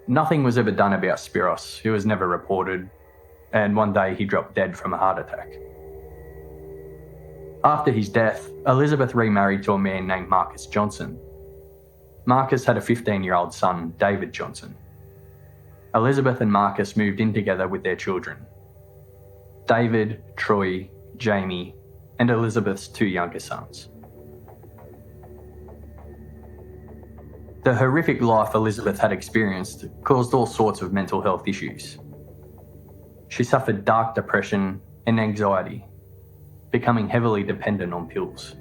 Nothing was ever done about Spiros, who was never reported, and one day he dropped dead from a heart attack. After his death, Elizabeth remarried to a man named Marcus Johnson. Marcus had a 15-year-old son, David Johnson. Elizabeth and Marcus moved in together with their children: David, Troy, Jamie, and Elizabeth's 2 younger sons. The horrific life Elizabeth had experienced caused all sorts of mental health issues. She suffered dark depression and anxiety, becoming heavily dependent on pills.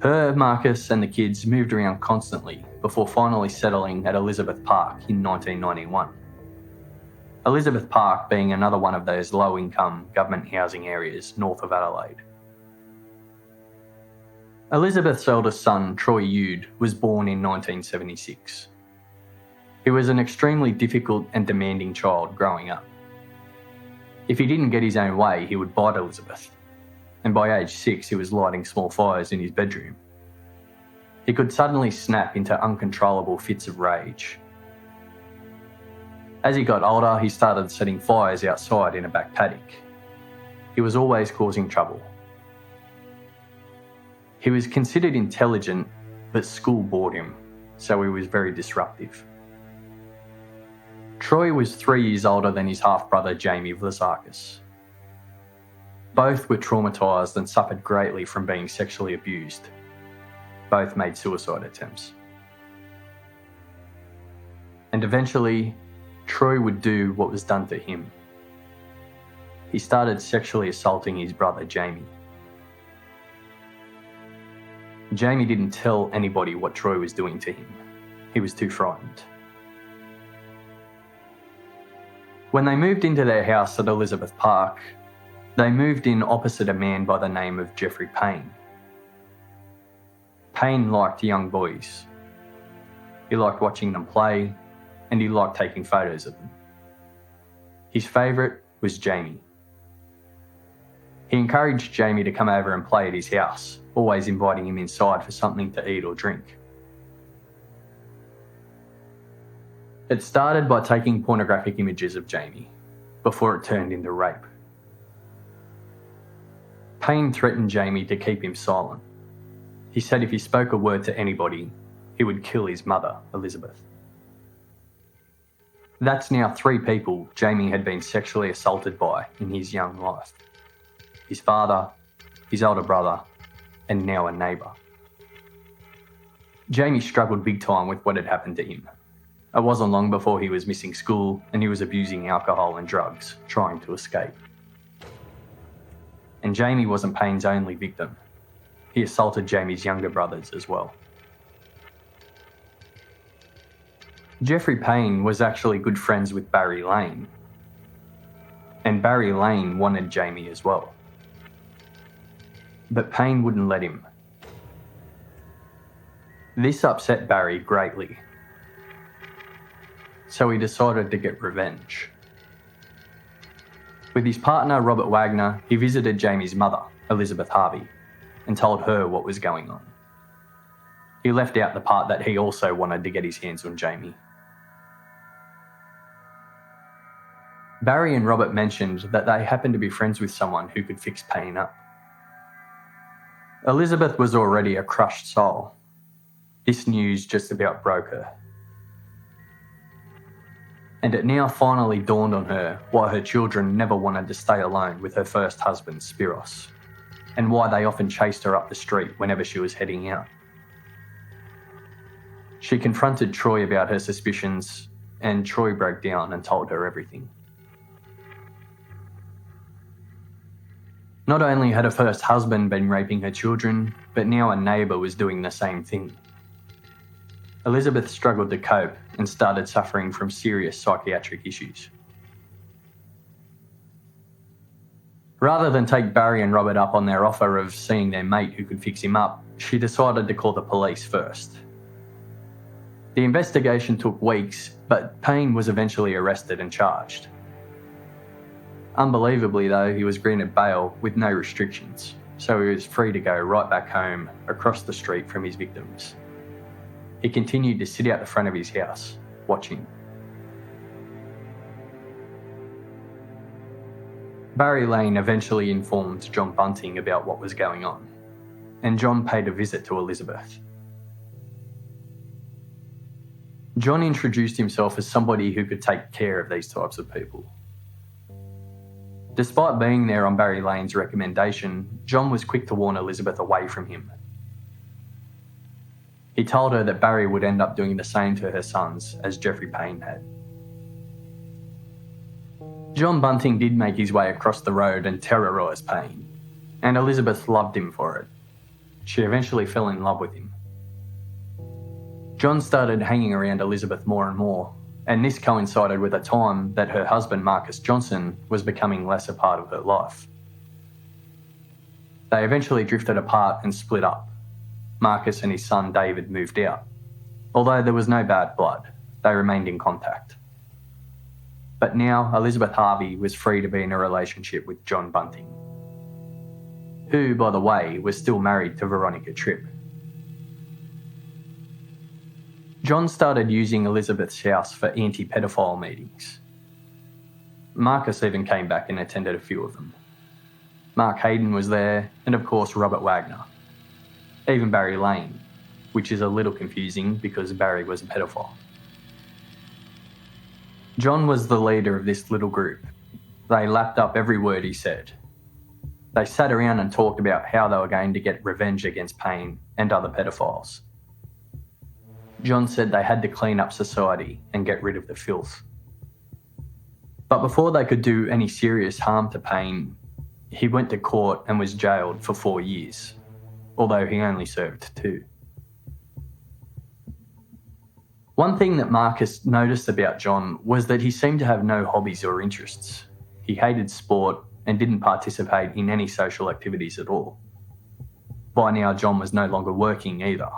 Her, Marcus, and the kids moved around constantly before finally settling at Elizabeth Park in 1991. Elizabeth Park being another one of those low-income government housing areas north of Adelaide. Elizabeth's eldest son, Troy Yude, was born in 1976. He was an extremely difficult and demanding child growing up. If he didn't get his own way, he would bite Elizabeth, and by age 6 he was lighting small fires in his bedroom. He could suddenly snap into uncontrollable fits of rage. As he got older, he started setting fires outside in a back paddock. He was always causing trouble. He was considered intelligent, but school bored him, so he was very disruptive. Troy was 3 years older than his half-brother Jamie Vlasakis. Both were traumatised and suffered greatly from being sexually abused. Both made suicide attempts. And eventually, Troy would do what was done to him. He started sexually assaulting his brother Jamie. Jamie didn't tell anybody what Troy was doing to him. He was too frightened. When they moved into their house at Elizabeth Park, they moved in opposite a man by the name of Jeffrey Payne. Payne liked young boys. He liked watching them play, and he liked taking photos of them. His favourite was Jamie. He encouraged Jamie to come over and play at his house, always inviting him inside for something to eat or drink. It started by taking pornographic images of Jamie, before it turned into rape. Payne threatened Jamie to keep him silent. He said if he spoke a word to anybody, he would kill his mother, Elizabeth. That's now 3 people Jamie had been sexually assaulted by in his young life: his father, his older brother, and now a neighbour. Jamie struggled big time with what had happened to him. It wasn't long before he was missing school and he was abusing alcohol and drugs, trying to escape. And Jamie wasn't Payne's only victim. He assaulted Jamie's younger brothers as well. Jeffrey Payne was actually good friends with Barry Lane. And Barry Lane wanted Jamie as well. But Payne wouldn't let him. This upset Barry greatly. So he decided to get revenge. With his partner Robert Wagner, he visited Jamie's mother, Elizabeth Harvey, and told her what was going on. He left out the part that he also wanted to get his hands on Jamie. Barry and Robert mentioned that they happened to be friends with someone who could fix Payne up. Elizabeth was already a crushed soul. This news just about broke her. And it now finally dawned on her why her children never wanted to stay alone with her first husband, Spiros, and why they often chased her up the street whenever she was heading out. She confronted Troy about her suspicions, and Troy broke down and told her everything. Not only had her first husband been raping her children, but now a neighbour was doing the same thing. Elizabeth struggled to cope and started suffering from serious psychiatric issues. Rather than take Barry and Robert up on their offer of seeing their mate who could fix him up, she decided to call the police first. The investigation took weeks, but Payne was eventually arrested and charged. Unbelievably though, he was granted bail with no restrictions, so he was free to go right back home across the street from his victims. he continued to sit out the front of his house, watching. Barry Lane eventually informed John Bunting about what was going on, and John paid a visit to Elizabeth. John introduced himself as somebody who could take care of these types of people. Despite being there on Barry Lane's recommendation, John was quick to warn Elizabeth away from him. He told her that Barry would end up doing the same to her sons as Jeffrey Payne had. John Bunting did make his way across the road and terrorise Payne, and Elizabeth loved him for it. She eventually fell in love with him. John started hanging around Elizabeth more and more, and this coincided with a time that her husband Marcus Johnson was becoming less a part of her life. They eventually drifted apart and split up. Marcus and his son David moved out. Although there was no bad blood, they remained in contact. But now Elizabeth Harvey was free to be in a relationship with John Bunting, who, by the way, was still married to Veronica Tripp. John started using Elizabeth's house for anti-pedophile meetings. Marcus even came back and attended a few of them. Mark Hayden was there, and of course Robert Wagner. Even Barry Lane, which is a little confusing because Barry was a pedophile. John was the leader of this little group. They lapped up every word he said. They sat around and talked about how they were going to get revenge against Payne and other pedophiles. John said they had to clean up society and get rid of the filth. But before they could do any serious harm to Payne, he went to court and was jailed for 4 years, although he only served 2. One thing that Marcus noticed about John was that he seemed to have no hobbies or interests. He hated sport and didn't participate in any social activities at all. By now, John was no longer working either,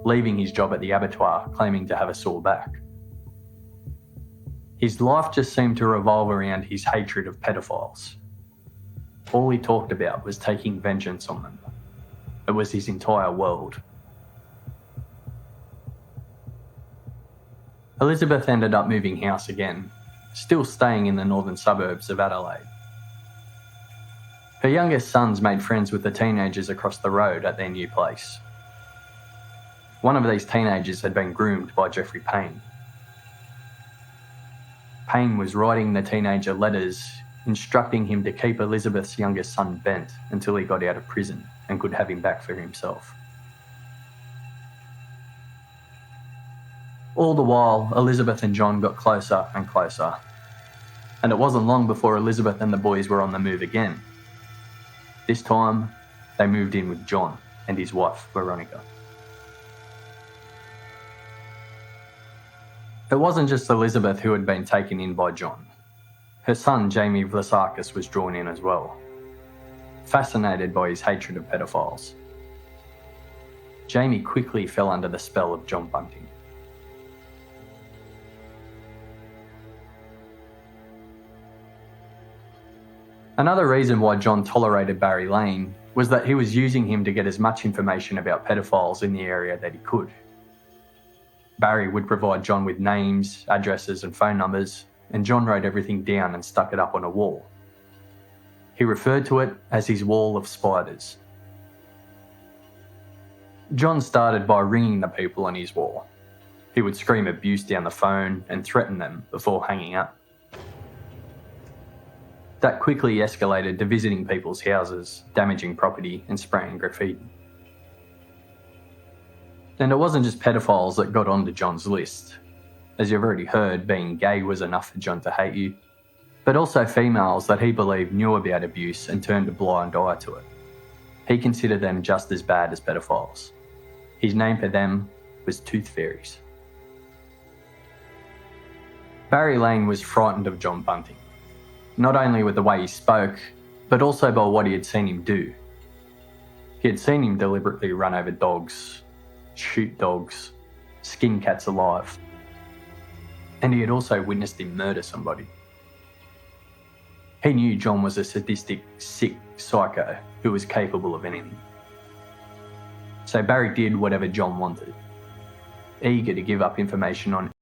leaving his job at the abattoir claiming to have a sore back. His life just seemed to revolve around his hatred of pedophiles. All he talked about was taking vengeance on them. It was his entire world. Elizabeth ended up moving house again, still staying in the northern suburbs of Adelaide. Her youngest sons made friends with the teenagers across the road at their new place. One of these teenagers had been groomed by Jeffrey Payne. Payne was writing the teenager letters instructing him to keep Elizabeth's youngest son Bent until he got out of prison and could have him back for himself. All the while, Elizabeth and John got closer and closer, and it wasn't long before Elizabeth and the boys were on the move again. This time, they moved in with John and his wife, Veronica. It wasn't just Elizabeth who had been taken in by John. Her son, Jamie Vlasakis, was drawn in as well, fascinated by his hatred of pedophiles. Jamie quickly fell under the spell of John Bunting. Another reason why John tolerated Barry Lane was that he was using him to get as much information about pedophiles in the area that he could. Barry would provide John with names, addresses and phone numbers, and John wrote everything down and stuck it up on a wall. He referred to it as his wall of spiders. John started by ringing the people on his wall. He would scream abuse down the phone and threaten them before hanging up. That quickly escalated to visiting people's houses, damaging property and spraying graffiti. And it wasn't just pedophiles that got onto John's list. As you've already heard, being gay was enough for John to hate you, but also females that he believed knew about abuse and turned a blind eye to it. He considered them just as bad as pedophiles. His name for them was Tooth Fairies. Barry Lane was frightened of John Bunting, not only with the way he spoke, but also by what he had seen him do. He had seen him deliberately run over dogs, shoot dogs, skin cats alive, and he had also witnessed him murder somebody. He knew John was a sadistic, sick psycho who was capable of anything. So Barry did whatever John wanted, eager to give up information on